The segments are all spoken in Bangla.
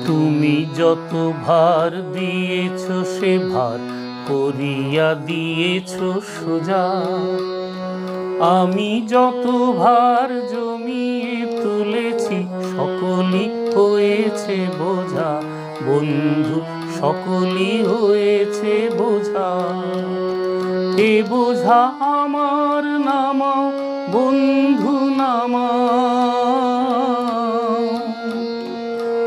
তুমি যত ভার দিয়েছ সে ভার করিয়া দিয়েছ সোজা। আমি যত ভার জমিয়ে তুলেছি সকলই হয়েছে বোঝা। বন্ধু সকলই হয়েছে বোঝা। এ বোঝা আমার নামাও বন্ধু নামাও।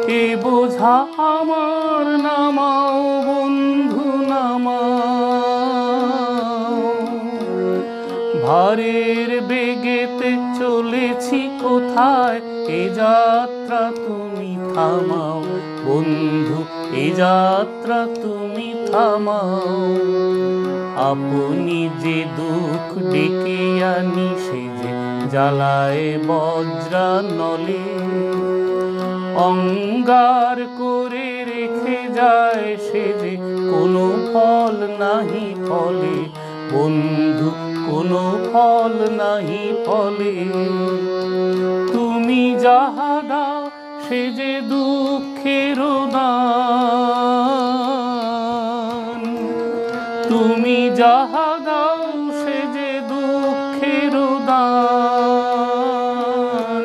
এ বোঝা আমার নামাও বন্ধু নামাও। ভারের বেগেতে চলেছি কোথায়, এ যাত্রা তুমি থামাও বন্ধু, এ যাত্রা তুমি থামাও। আপনি যে দুঃখ ডেকে আনি সে যে জ্বালায় বজ্রানলে। অঙ্গার করে রেখে যায় সে যে কোনো ফল নাহি ফলে। বন্ধু কোনো ফল নাহি ফলে। তুমি যাহা দাও সে যে দুঃখের দান। তুমি যাহা দাও সে যে দুঃখের দান।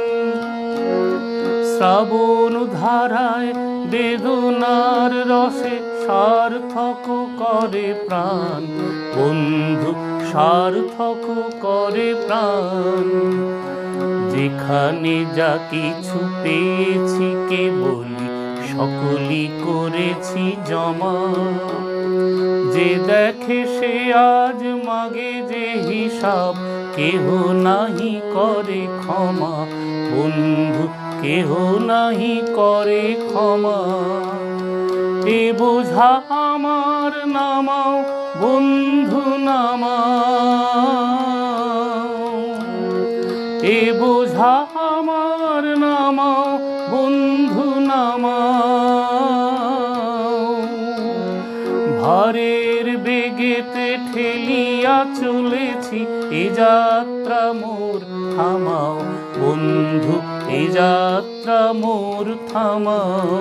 শ্রাবণ ধারায় বেদনার রসে সার্থক করে প্রাণ। বন্ধু সার্থক করে প্রাণ। যেখানে যা কিছু পেয়েছি কেবলই সকলই করেছি জমা। যে দেখে সে আজ মাগে যে হিসাব, কেহ নাহি করে ক্ষমা বন্ধু, কেহ নাহি করে ক্ষমা। এ বোঝা আমার নামাও বন্ধু নামাও। এ বোঝা আমার নামাও বন্ধু নামাও। ভারের বেগেতে ঠেলিয়া চলেছি এ যাত্রা মোর থামাও বন্ধু, এ যাত্রা মোর থামাও।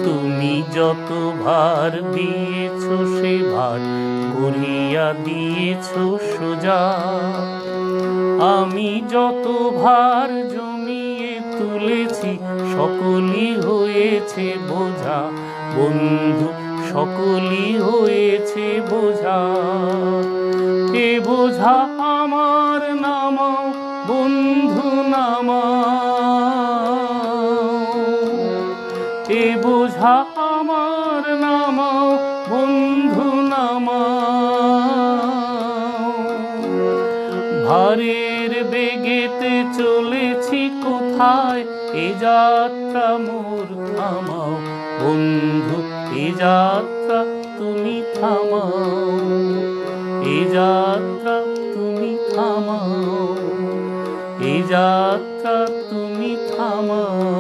তুমি যত ভার দিয়েছ সে ভার করিয়া দিয়েছ সোজা। আমি যত ভার জমিয়ে তুলেছি সকলই হয়েছে বোঝা। বন্ধু সকলই হয়েছে বোঝা। এ বোঝা আমার নামাও বন্ধু নামাও। এ বোঝা আমার নামাও বন্ধু নামাও। ভারের বেগেতে চলেছি কোথায়, এ যাত্রা মোর থামাও বন্ধু, এ যাত্রা তুমি থামাও। এ যাত্রা তুমি থামাও, এ যাত্রা তুমি থামাও।